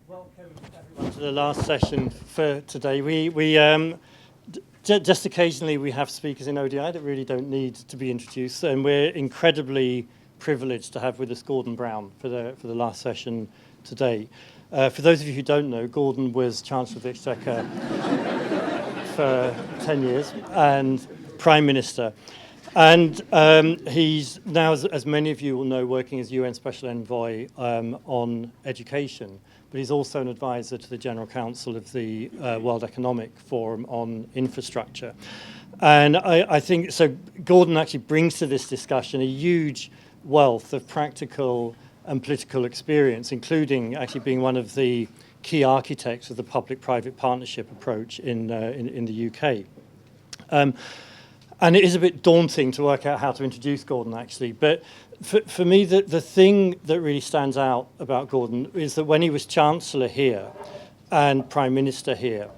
Welcome everyone to the last session for today. Just occasionally we have speakers in ODI that really don't need to be introduced, and we're incredibly privileged to have with us Gordon Brown for the last session today. For those of you who don't know, Gordon was Chancellor of the Exchequer for 10 years and Prime Minister. And he's now, as many of you will know, working as UN Special Envoy on education. But he's also an advisor to the General Council of the World Economic Forum on infrastructure. And I think, so Gordon actually brings to this discussion a huge wealth of practical and political experience, including actually being one of the key architects of the public-private partnership approach in the UK. And it is a bit daunting to work out how to introduce Gordon, actually. But for me, the thing that really stands out about Gordon is that when he was Chancellor here and Prime Minister here,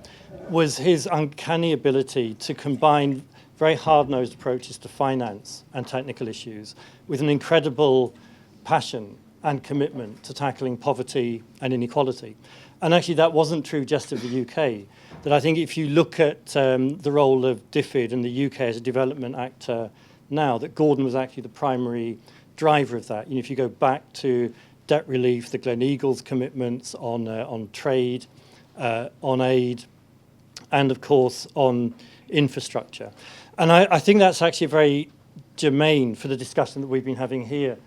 was his uncanny ability to combine very hard-nosed approaches to finance and technical issues with an incredible passion and commitment to tackling poverty and inequality. And actually, that wasn't true just of the UK. That I think if you look at the role of DFID and the UK as a development actor now, that Gordon was actually the primary driver of that. You know, if you go back to debt relief, the Gleneagles commitments on trade, on aid, and of course on infrastructure. And I think that's actually very germane for the discussion that we've been having here,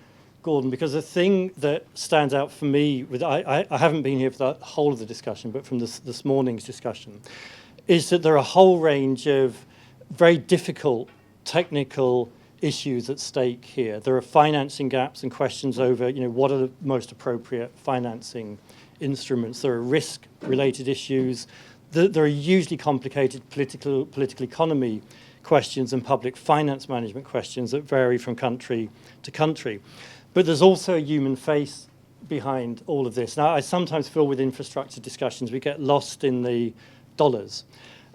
Gordon, because the thing that stands out for me, I haven't been here for the whole of the discussion, but from this morning's discussion, is that there are a whole range of very difficult technical issues at stake here. There are financing gaps and questions over, you know, what are the most appropriate financing instruments. There are risk-related issues. There are hugely complicated political economy questions and public finance management questions that vary from country to country. But there's also a human face behind all of this. Now, I sometimes feel with infrastructure discussions, we get lost in the dollars.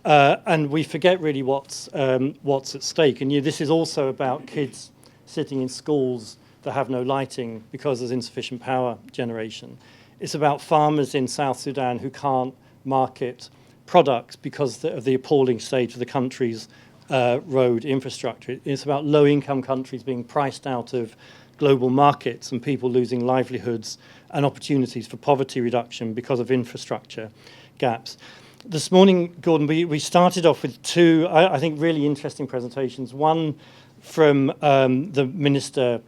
And we forget really what's at stake. And this is also about kids sitting in schools that have no lighting because there's insufficient power generation. It's about farmers in South Sudan who can't market products because of the appalling state of the country's road infrastructure. It's about low-income countries being priced out of global markets and people losing livelihoods and opportunities for poverty reduction because of infrastructure gaps. This morning, Gordon, we started off with two, I think, really interesting presentations. One from the minister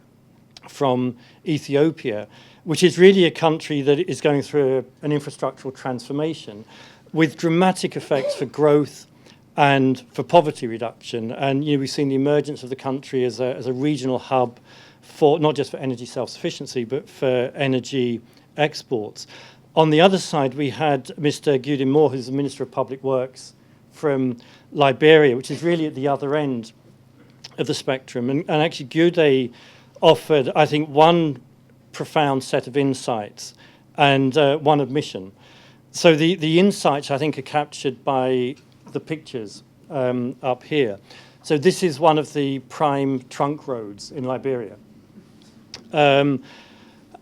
from Ethiopia, which is really a country that is going through an infrastructural transformation with dramatic effects for growth and for poverty reduction. And we've seen the emergence of the country as a regional hub for not just for energy self-sufficiency, but for energy exports. On the other side, we had Mr. Gideon Moore, who's the Minister of Public Works from Liberia, which is really at the other end of the spectrum. And actually, Gideon offered, I think, one profound set of insights and one admission. So the insights, I think, are captured by the pictures up here. So this is one of the prime trunk roads in Liberia. And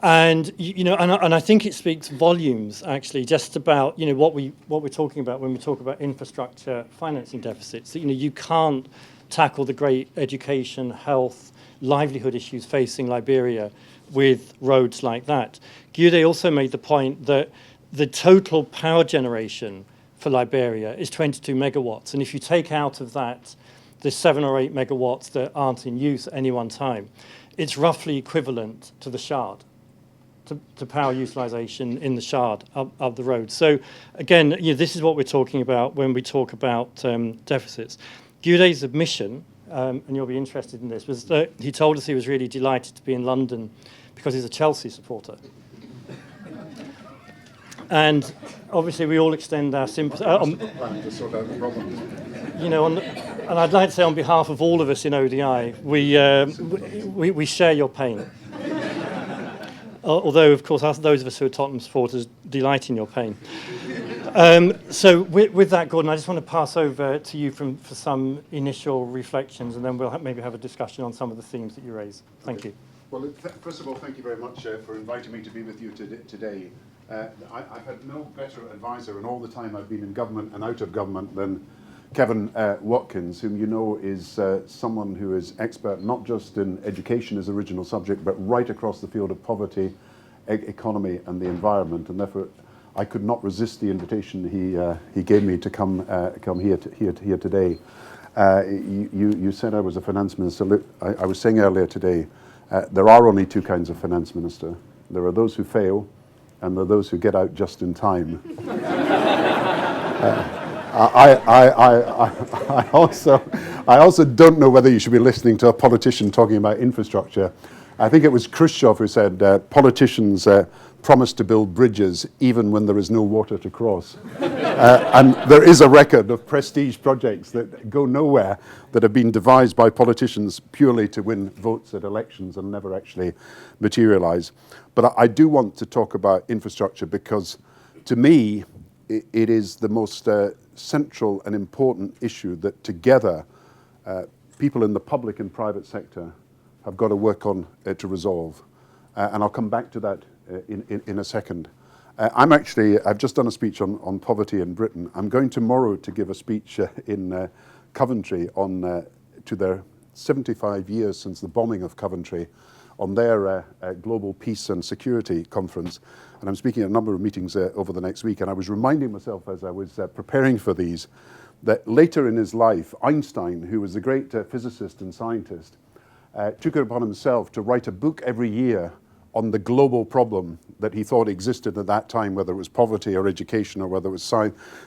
I think it speaks volumes, actually, just about what we're talking about when we talk about infrastructure financing deficits. That you can't tackle the great education, health, livelihood issues facing Liberia with roads like that. Gideon also made the point that the total power generation for Liberia is 22 megawatts, and if you take out of that the 7 or 8 megawatts that aren't in use at any one time, it's roughly equivalent to the Shard, to power utilization in the Shard up the road. So again, this is what we're talking about when we talk about deficits. Gideon's admission, and you'll be interested in this, was that he told us he was really delighted to be in London because he's a Chelsea supporter. And obviously we all extend our sympathy. Planning to sort out the problem. And I'd like to say on behalf of all of us in ODI, we share your pain. Although, of course, those of us who are Tottenham supporters delight in your pain. So with that, Gordon, I just want to pass over to you for some initial reflections, and then we'll maybe have a discussion on some of the themes that you raise. Thank you. Well, first of all, thank you very much for inviting me to be with you today. I've had no better advisor in all the time I've been in government and out of government than Kevin Watkins, whom you know is someone who is expert not just in education as original subject, but right across the field of poverty, economy and the environment. And therefore, I could not resist the invitation he gave me to come here today. You said I was a finance minister. Look, I was saying earlier today, there are only two kinds of finance minister. There are those who fail, and there are those who get out just in time. I also don't know whether you should be listening to a politician talking about infrastructure. I think it was Khrushchev who said politicians promise to build bridges even when there is no water to cross. And there is a record of prestige projects that go nowhere that have been devised by politicians purely to win votes at elections and never actually materialize. But I do want to talk about infrastructure because, to me, it is the most central and important issue that together people in the public and private sector have got to work on to resolve. And I'll come back to that in a second. I've just done a speech on poverty in Britain. I'm going tomorrow to give a speech in Coventry to their 75 years since the bombing of Coventry on their Global Peace and Security Conference. And I'm speaking at a number of meetings over the next week. And I was reminding myself as I was preparing for these that later in his life, Einstein, who was a great physicist and scientist, took it upon himself to write a book every year on the global problem that he thought existed at that time, whether it was poverty or education or whether it was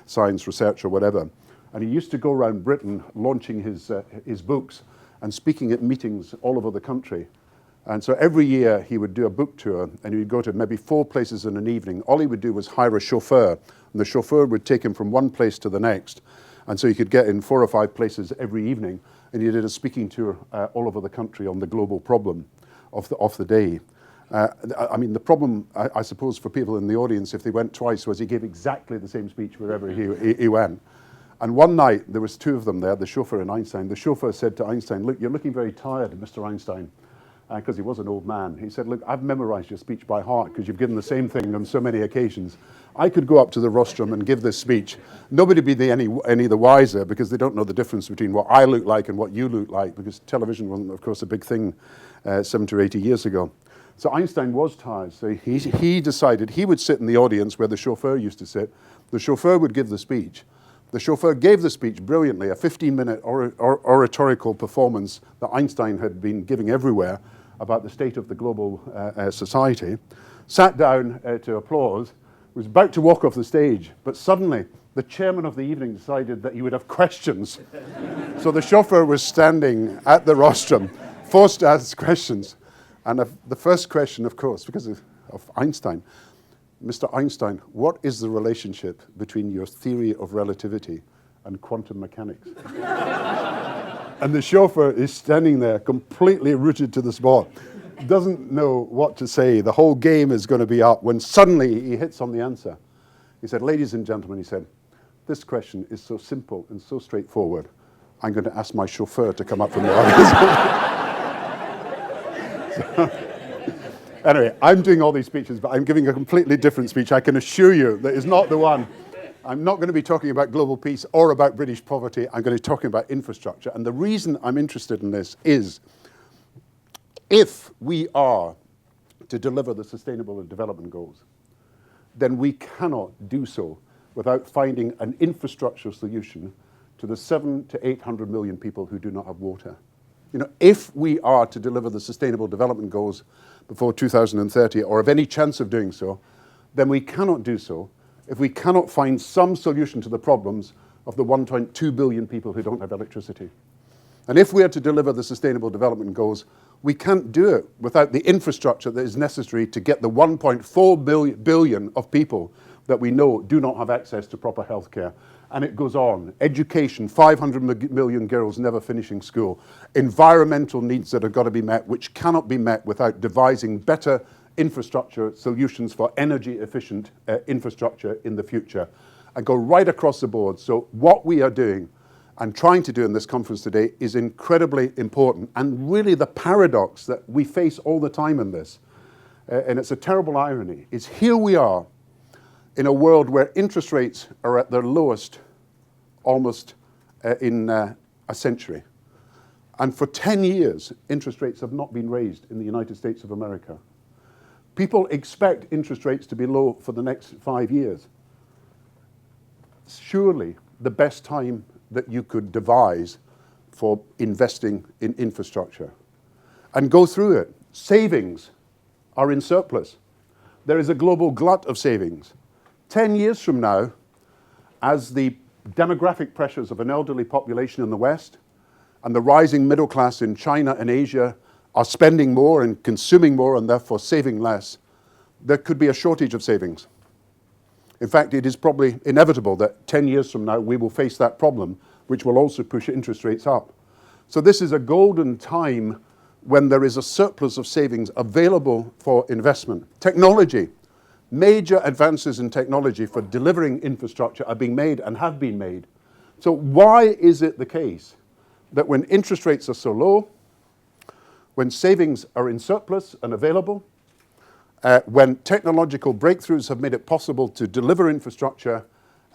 science research or whatever. And he used to go around Britain launching his books and speaking at meetings all over the country. And so every year he would do a book tour and he'd go to maybe 4 places in an evening. All he would do was hire a chauffeur, and the chauffeur would take him from one place to the next. And so he could get in 4 or 5 places every evening, and he did a speaking tour all over the country on the global problem of the day. I mean, the problem, I suppose, for people in the audience, if they went twice, was he gave exactly the same speech wherever he went. And one night, there was 2 of them there, the chauffeur and Einstein. The chauffeur said to Einstein, "Look, you're looking very tired, Mr. Einstein," because he was an old man. He said, "Look, I've memorized your speech by heart because you've given the same thing on so many occasions. I could go up to the rostrum and give this speech. Nobody would be any the wiser because they don't know the difference between what I look like and what you look like, because television wasn't, of course, a big thing 70 or 80 years ago." So Einstein was tired, so he decided he would sit in the audience where the chauffeur used to sit. The chauffeur would give the speech. The chauffeur gave the speech brilliantly, a 15-minute oratorical performance that Einstein had been giving everywhere about the state of the global society, sat down to applause, was about to walk off the stage, but suddenly the chairman of the evening decided that he would have questions. So the chauffeur was standing at the rostrum, forced to ask questions. And the first question, of course, because of Einstein, "Mr. Einstein, what is the relationship between your theory of relativity and quantum mechanics?" And the chauffeur is standing there completely rooted to the spot, doesn't know what to say. The whole game is going to be up when suddenly he hits on the answer. He said, "Ladies and gentlemen," he said, "this question is so simple and so straightforward. I'm going to ask my chauffeur to come up from the audience." Anyway, I'm doing all these speeches, but I'm giving a completely different speech. I can assure you that is not the one. I'm not going to be talking about global peace or about British poverty. I'm going to be talking about infrastructure. And the reason I'm interested in this is if we are to deliver the Sustainable Development Goals, then we cannot do so without finding an infrastructure solution to the 700 to 800 million people who do not have water. You know, if we are to deliver the Sustainable Development Goals before 2030, or have any chance of doing so, then we cannot do so if we cannot find some solution to the problems of the 1.2 billion people who don't have electricity. And if we are to deliver the Sustainable Development Goals, we can't do it without the infrastructure that is necessary to get the 1.4 billion of people that we know do not have access to proper healthcare. And it goes on. Education, 500 million girls never finishing school. Environmental needs that have got to be met, which cannot be met without devising better infrastructure solutions for energy efficient infrastructure in the future. And go right across the board. So what we are doing and trying to do in this conference today is incredibly important. And really the paradox that we face all the time in this, and it's a terrible irony, is here we are in a world where interest rates are at their lowest almost in a century. And for 10 years, interest rates have not been raised in the United States of America. People expect interest rates to be low for the next 5 years. Surely the best time that you could devise for investing in infrastructure. And go through it. Savings are in surplus. There is a global glut of savings. 10 years from now, as the demographic pressures of an elderly population in the West and the rising middle class in China and Asia are spending more and consuming more and therefore saving less, there could be a shortage of savings. In fact, it is probably inevitable that 10 years from now we will face that problem, which will also push interest rates up. So this is a golden time when there is a surplus of savings available for investment. Technology. Major advances in technology for delivering infrastructure are being made and have been made. So why is it the case that when interest rates are so low, when savings are in surplus and available, when technological breakthroughs have made it possible to deliver infrastructure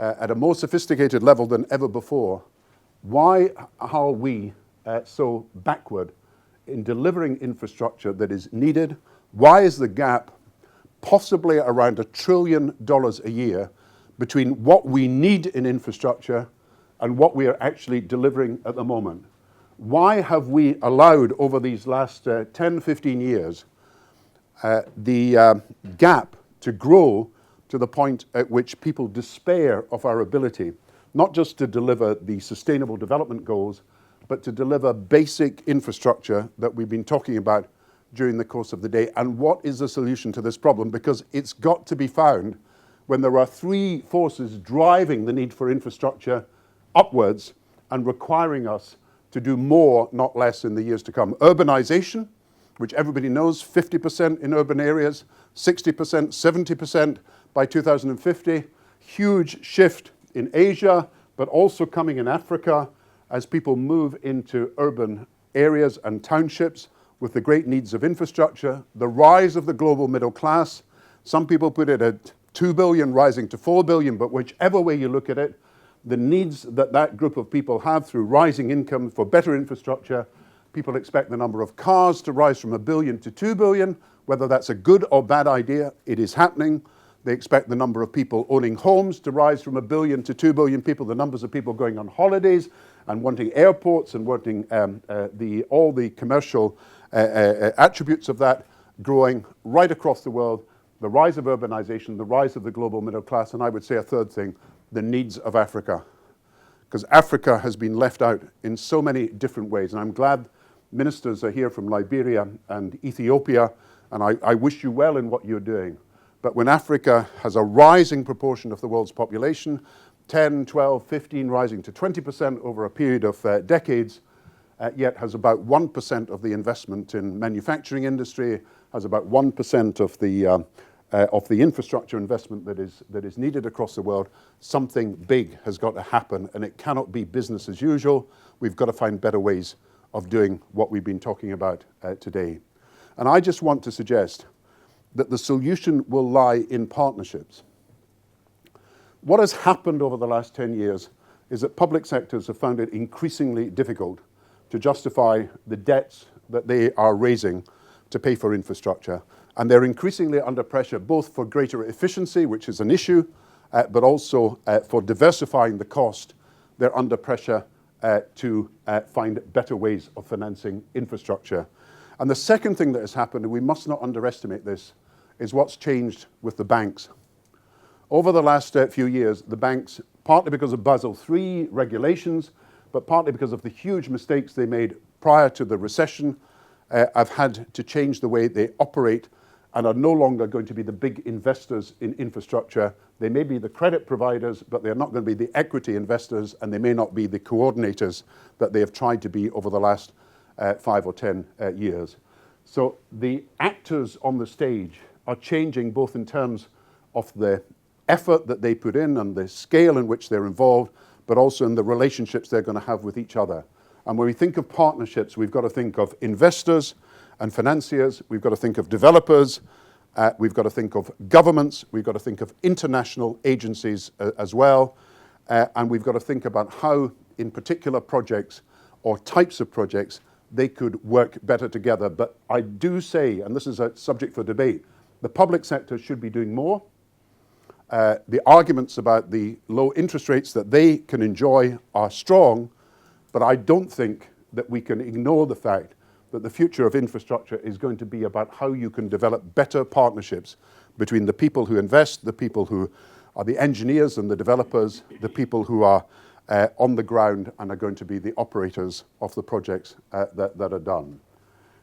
at a more sophisticated level than ever before, why are we so backward in delivering infrastructure that is needed? Why is the gap possibly around $1 trillion a year between what we need in infrastructure and what we are actually delivering at the moment? Why have we allowed over these last 10, 15 years the gap to grow to the point at which people despair of our ability, not just to deliver the sustainable development goals, but to deliver basic infrastructure that we've been talking about during the course of the day? And what is the solution to this problem? Because it's got to be found when there are three forces driving the need for infrastructure upwards and requiring us to do more, not less, in the years to come. Urbanization, which everybody knows, 50% in urban areas, 60%, 70% by 2050. Huge shift in Asia, but also coming in Africa as people move into urban areas and townships with the great needs of infrastructure. The rise of the global middle class. Some people put it at 2 billion rising to 4 billion, but whichever way you look at it, the needs that that group of people have through rising income for better infrastructure. People expect the number of cars to rise from 1 billion to 2 billion. Whether that's a good or bad idea, it is happening. They expect the number of people owning homes to rise from 1 billion to 2 billion people. The numbers of people going on holidays and wanting airports and wanting all the commercial attributes of that growing right across the world. The rise of urbanization, the rise of the global middle class, and I would say a third thing, the needs of Africa. Because Africa has been left out in so many different ways. And I'm glad ministers are here from Liberia and Ethiopia, and I wish you well in what you're doing. But when Africa has a rising proportion of the world's population, 10, 12, 15, rising to 20% over a period of decades, yet has about 1% of the investment in manufacturing industry, has about 1% of the infrastructure investment that is needed across the world, something big has got to happen, and it cannot be business as usual. We've got to find better ways of doing what we've been talking about today. And I just want to suggest that the solution will lie in partnerships. What has happened over the last 10 years is that public sectors have found it increasingly difficult to justify the debts that they are raising to pay for infrastructure. And they're increasingly under pressure, both for greater efficiency, which is an issue, but also for diversifying the cost. They're under pressure to find better ways of financing infrastructure. And the second thing that has happened, and we must not underestimate this, is what's changed with the banks. Over the last few years, the banks, partly because of Basel III regulations, but partly because of the huge mistakes they made prior to the recession, have had to change the way they operate and are no longer going to be the big investors in infrastructure. They may be the credit providers, but they're not going to be the equity investors, and they may not be the coordinators that they have tried to be over the last 5 or 10 years. So the actors on the stage are changing both in terms of the effort that they put in and the scale in which they're involved, but also in the relationships they're going to have with each other. And when we think of partnerships, we've got to think of investors and financiers, we've got to think of developers We've got to think of governments. We've got to think of international agencies as well. And we've got to think about how, in particular projects or types of projects, they could work better together. But I do say, and this is a subject for debate, the public sector should be doing more. The arguments about the low interest rates that they can enjoy are strong, but I don't think that we can ignore the fact that the future of infrastructure is going to be about how you can develop better partnerships between the people who invest, the people who are the engineers and the developers, the people who are on the ground and are going to be the operators of the projects that are done.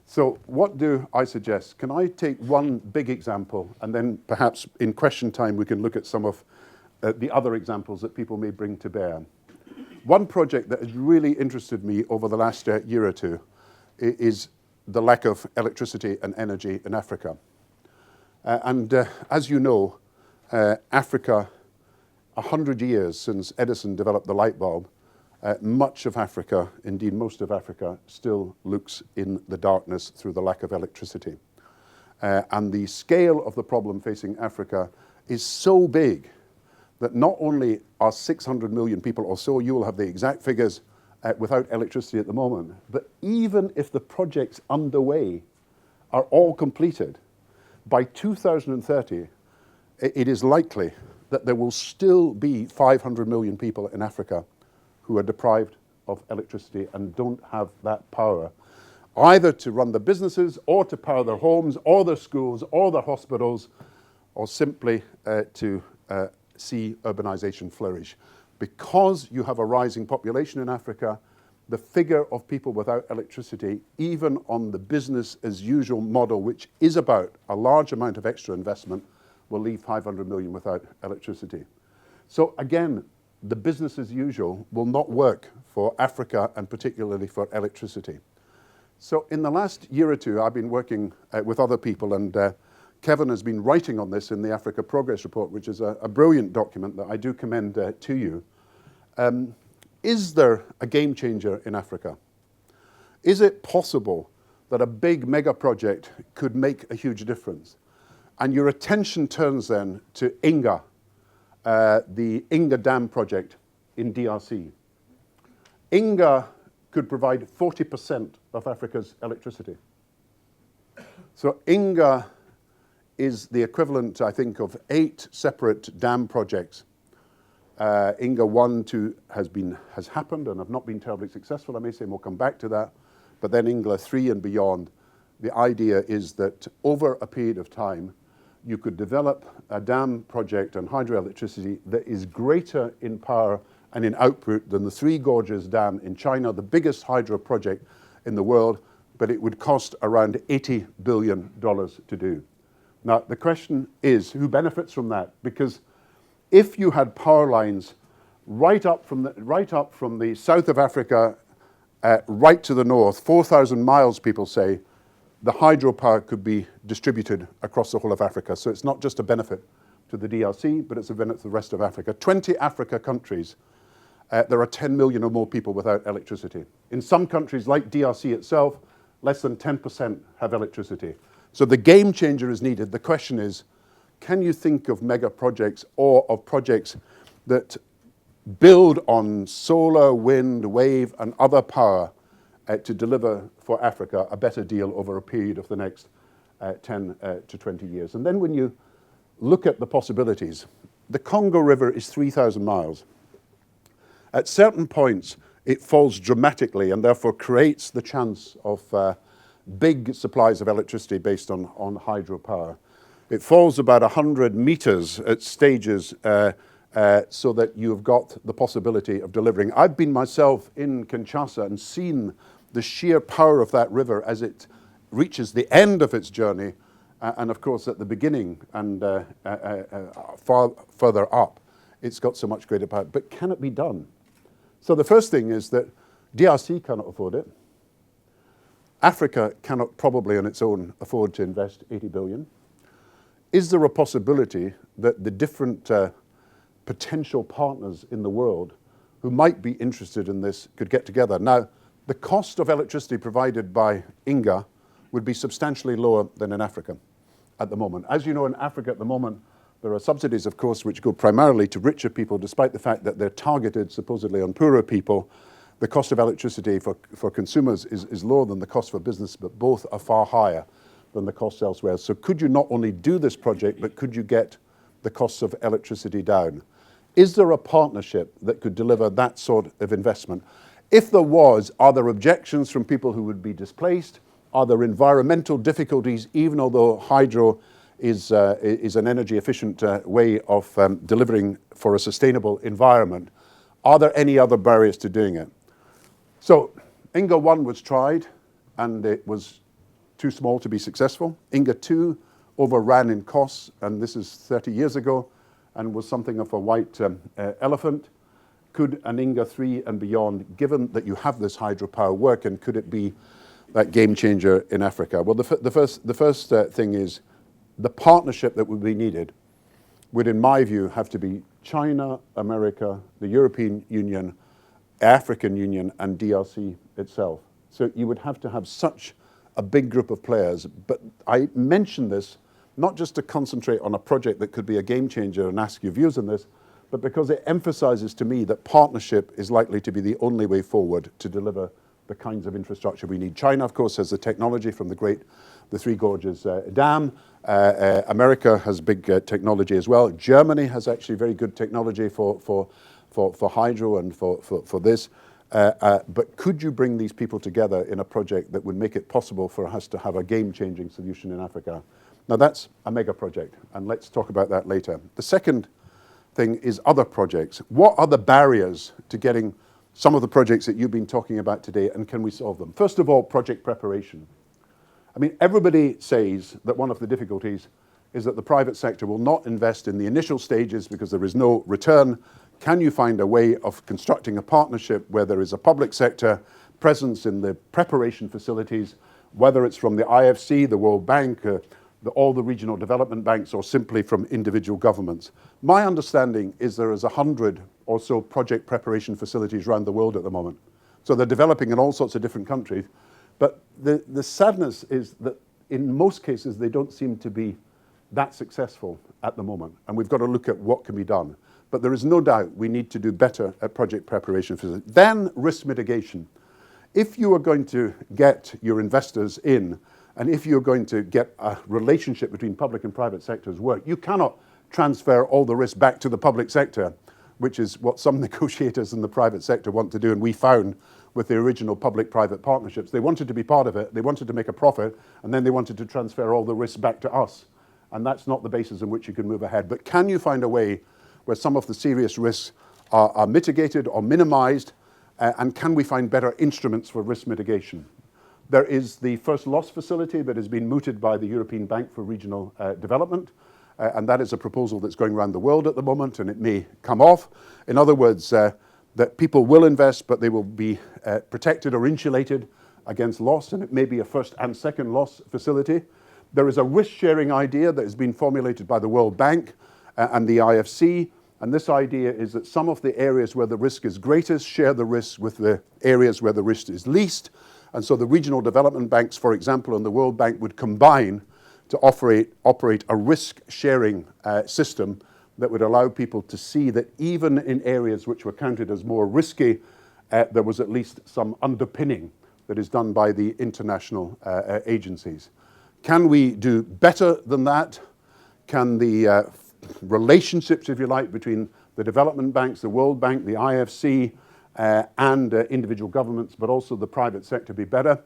So what do I suggest? Can I take one big example, and then perhaps in question time we can look at some of the other examples that people may bring to bear. One project that has really interested me over the last year or two is the lack of electricity and energy in Africa. As you know, Africa, 100 years since Edison developed the light bulb, much of Africa, indeed most of Africa, still looks in the darkness through the lack of electricity. And the scale of the problem facing Africa is so big that not only are 600 million people or so, you will have the exact figures, without electricity at the moment, but even if the projects underway are all completed, by 2030, it is likely that there will still be 500 million people in Africa who are deprived of electricity and don't have that power, either to run their businesses or to power their homes or their schools or their hospitals, or simply to see urbanization flourish. Because you have a rising population in Africa, the figure of people without electricity, even on the business as usual model, which is about a large amount of extra investment, will leave 500 million without electricity. So again, the business as usual will not work for Africa and particularly for electricity. So in the last year or two, I've been working with other people, and Kevin has been writing on this in the Africa Progress Report, which is a brilliant document that I do commend to you. Is there a game changer in Africa? Is it possible that a big mega project could make a huge difference? And your attention turns then to Inga, the Inga Dam project in DRC. Inga could provide 40% of Africa's electricity. So Inga is the equivalent, I think, of 8 separate dam projects. Inga 1, 2 has happened and have not been terribly successful. I may say, and we'll come back to that. But then Inga 3 and beyond, the idea is that over a period of time, you could develop a dam project and hydroelectricity that is greater in power and in output than the Three Gorges Dam in China, the biggest hydro project in the world, but it would cost around $80 billion to do. Now, the question is, who benefits from that? Because if you had power lines right up from the south of Africa, right to the north, 4,000 miles, people say, the hydropower could be distributed across the whole of Africa. So it's not just a benefit to the DRC, but it's a benefit to the rest of Africa. 20 Africa countries, there are 10 million or more people without electricity. In some countries, like DRC itself, less than 10% have electricity. So the game changer is needed. The question is, can you think of mega projects or of projects that build on solar, wind, wave, and other power to deliver for Africa a better deal over a period of the next 10 to 20 years? And then when you look at the possibilities, the Congo River is 3,000 miles. At certain points, it falls dramatically and therefore creates the chance of big supplies of electricity based on hydropower. It falls about 100 meters at stages so that you've got the possibility of delivering. I've been myself in Kinshasa and seen the sheer power of that river as it reaches the end of its journey, and of course at the beginning and far further up, it's got so much greater power. But can it be done? So the first thing is that DRC cannot afford it. Africa cannot probably on its own afford to invest 80 billion. Is there a possibility that the different potential partners in the world who might be interested in this could get together? Now, the cost of electricity provided by Inga would be substantially lower than in Africa. at the moment. As you know, in Africa at the moment, there are subsidies, of course, which go primarily to richer people, despite the fact that they're targeted supposedly on poorer people. The cost of electricity for consumers is lower than the cost for business, but both are far higher than the costs elsewhere. So could you not only do this project, but could you get the costs of electricity down? Is there a partnership that could deliver that sort of investment? If there was, are there objections from people who would be displaced? Are there environmental difficulties, even although hydro is an energy efficient way of delivering for a sustainable environment? Are there any other barriers to doing it? So Inga 1 was tried and it was too small to be successful. Inga 2 overran in costs, and this is 30 years ago, and was something of a white elephant. Could an Inga 3 and beyond, given that you have this hydropower, work, and could it be that game changer in Africa? Well, the first thing is the partnership that would be needed would, in my view, have to be China, America, the European Union, African Union, and DRC itself. So you would have to have such a big group of players. But I mention this not just to concentrate on a project that could be a game changer and ask your views on this, but because it emphasizes to me that partnership is likely to be the only way forward to deliver the kinds of infrastructure we need. China, of course, has the technology from the Three Gorges Dam. America has big technology as well. Germany has actually very good technology for hydro and for this. But could you bring these people together in a project that would make it possible for us to have a game-changing solution in Africa? Now that's a mega project, and let's talk about that later. The second thing is other projects. What are the barriers to getting some of the projects that you've been talking about today, and can we solve them? First of all, project preparation. I mean, everybody says that one of the difficulties is that the private sector will not invest in the initial stages because there is no return. Can you find a way of constructing a partnership where there is a public sector presence in the preparation facilities, whether it's from the IFC, the World Bank, all the regional development banks, or simply from individual governments? My understanding is there is 100 or so project preparation facilities around the world at the moment. So they're developing in all sorts of different countries. But the sadness is that in most cases, they don't seem to be that successful at the moment. And we've got to look at what can be done. But there is no doubt we need to do better at project preparation. Then risk mitigation. If you are going to get your investors in, and if you're going to get a relationship between public and private sectors work, you cannot transfer all the risk back to the public sector, which is what some negotiators in the private sector want to do. And we found with the original public-private partnerships, they wanted to be part of it, they wanted to make a profit, and then they wanted to transfer all the risk back to us. And that's not the basis on which you can move ahead. But can you find a way where some of the serious risks are mitigated or minimized, and can we find better instruments for risk mitigation? There is the first loss facility that has been mooted by the European Bank for Regional Development, and that is a proposal that's going around the world at the moment, and it may come off. In other words, that people will invest, but they will be protected or insulated against loss, and it may be a first and second loss facility. There is a risk-sharing idea that has been formulated by the World Bank and the IFC, and this idea is that some of the areas where the risk is greatest share the risk with the areas where the risk is least. And so the regional development banks, for example, and the World Bank would combine to operate a risk-sharing system that would allow people to see that even in areas which were counted as more risky, there was at least some underpinning that is done by the international agencies. Can we do better than that? Can the relationships, if you like, between the development banks, the World Bank, the IFC, and individual governments, but also the private sector, be better?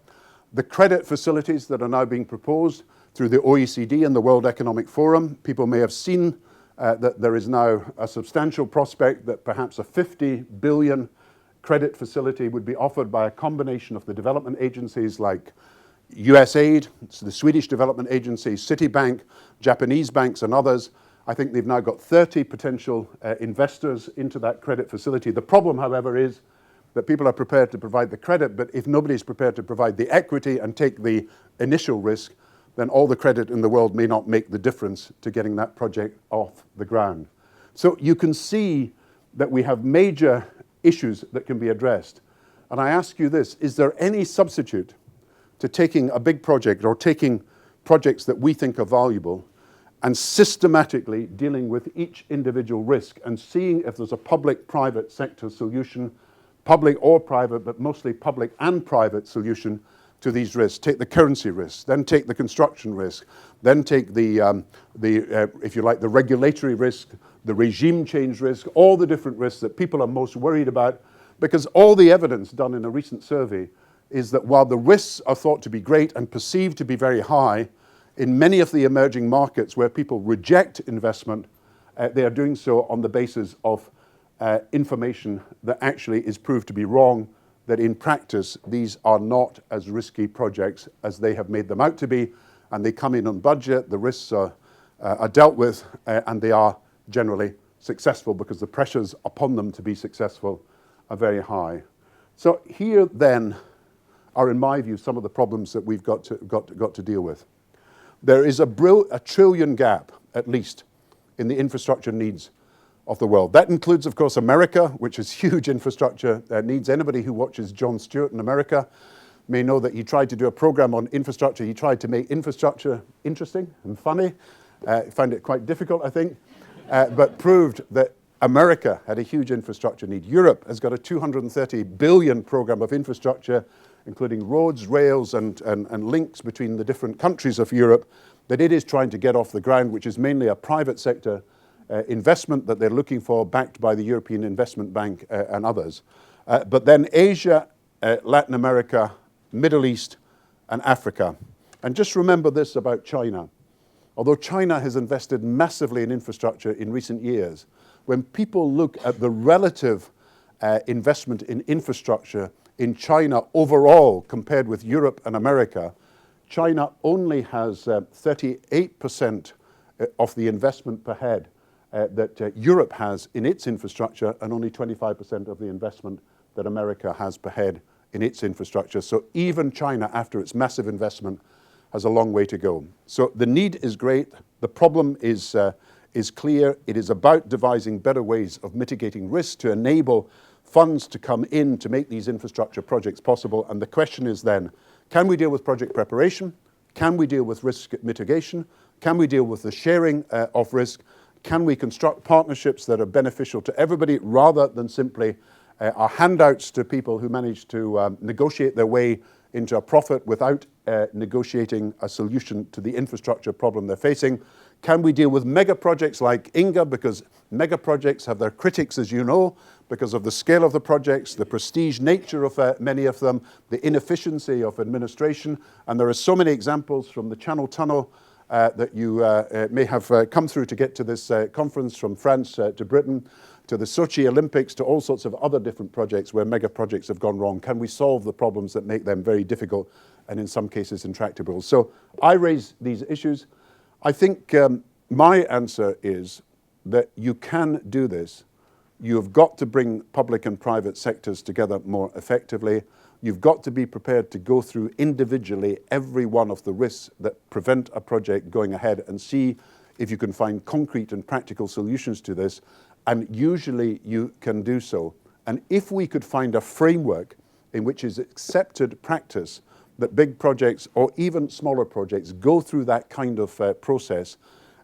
The credit facilities that are now being proposed through the OECD and the World Economic Forum, people may have seen that there is now a substantial prospect that perhaps a 50 billion credit facility would be offered by a combination of the development agencies like USAID, the Swedish Development Agency, Citibank, Japanese banks, and others. I think they've now got 30 potential investors into that credit facility. The problem, however, is that people are prepared to provide the credit, but if nobody's prepared to provide the equity and take the initial risk, then all the credit in the world may not make the difference to getting that project off the ground. So you can see that we have major issues that can be addressed. And I ask you this, is there any substitute to taking a big project or taking projects that we think are valuable, and systematically dealing with each individual risk and seeing if there's a public-private sector solution, public or private, but mostly public and private solution to these risks. Take the currency risk, then take the construction risk, then take if you like, the regulatory risk, the regime change risk, all the different risks that people are most worried about, because all the evidence done in a recent survey is that while the risks are thought to be great and perceived to be very high, in many of the emerging markets where people reject investment, they are doing so on the basis of information that actually is proved to be wrong, that in practice these are not as risky projects as they have made them out to be, and they come in on budget, the risks are dealt with, and they are generally successful because the pressures upon them to be successful are very high. So here then are, in my view, some of the problems that we've got to deal with. There is a trillion gap, at least, in the infrastructure needs of the world. That includes, of course, America, which has huge infrastructure needs. Anybody who watches Jon Stewart in America may know that he tried to do a program on infrastructure. He tried to make infrastructure interesting and funny. He found it quite difficult, I think, but proved that America had a huge infrastructure need. Europe has got a 230 billion program of infrastructure, including roads, rails, and links between the different countries of Europe, that it is trying to get off the ground, which is mainly a private sector investment that they're looking for, backed by the European Investment Bank and others. But then Asia, Latin America, Middle East, and Africa. And just remember this about China. Although China has invested massively in infrastructure in recent years, when people look at the relative investment in infrastructure in China overall compared with Europe and America, China only has 38% of the investment per head that Europe has in its infrastructure, and only 25% of the investment that America has per head in its infrastructure. So even China, after its massive investment, has a long way to go. So the need is great. The problem is clear. It is about devising better ways of mitigating risk to enable funds to come in to make these infrastructure projects possible. And the question is then, can we deal with project preparation? Can we deal with risk mitigation? Can we deal with the sharing of risk? Can we construct partnerships that are beneficial to everybody rather than simply our handouts to people who manage to negotiate their way into a profit without negotiating a solution to the infrastructure problem they're facing? Can we deal with mega projects like Inga, because mega projects have their critics, as you know, because of the scale of the projects, the prestige nature of many of them, the inefficiency of administration, and there are so many examples from the Channel Tunnel that you may have come through to get to this conference, from France to Britain, to the Sochi Olympics, to all sorts of other different projects where mega projects have gone wrong. Can we solve the problems that make them very difficult and in some cases intractable? So I raise these issues. I think my answer is that you can do this. You've got to bring public and private sectors together more effectively. You've got to be prepared to go through individually every one of the risks that prevent a project going ahead and see if you can find concrete and practical solutions to this. And usually you can do so. And if we could find a framework in which is accepted practice that big projects or even smaller projects go through that kind of process,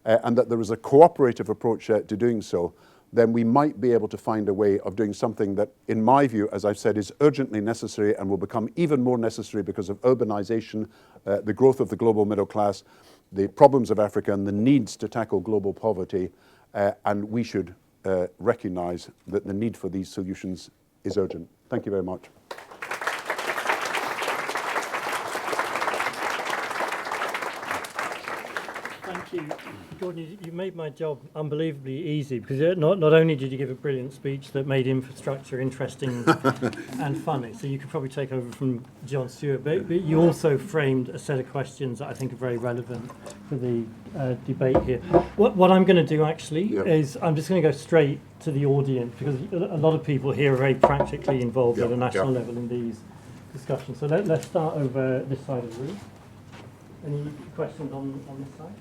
and that there is a cooperative approach to doing so, then we might be able to find a way of doing something that, in my view, as I've said, is urgently necessary and will become even more necessary because of urbanization, the growth of the global middle class, the problems of Africa, and the needs to tackle global poverty. And we should recognize that the need for these solutions is urgent. Thank you very much. Thank you. Gordon, you made my job unbelievably easy, because not only did you give a brilliant speech that made infrastructure interesting and funny, so you could probably take over from Jon Stewart, but you also framed a set of questions that I think are very relevant for the debate here. What I'm going to do actually is I'm just going to go straight to the audience, because a lot of people here are very practically involved at a national level in these discussions. So let's start over this side of the room. Any questions on this side?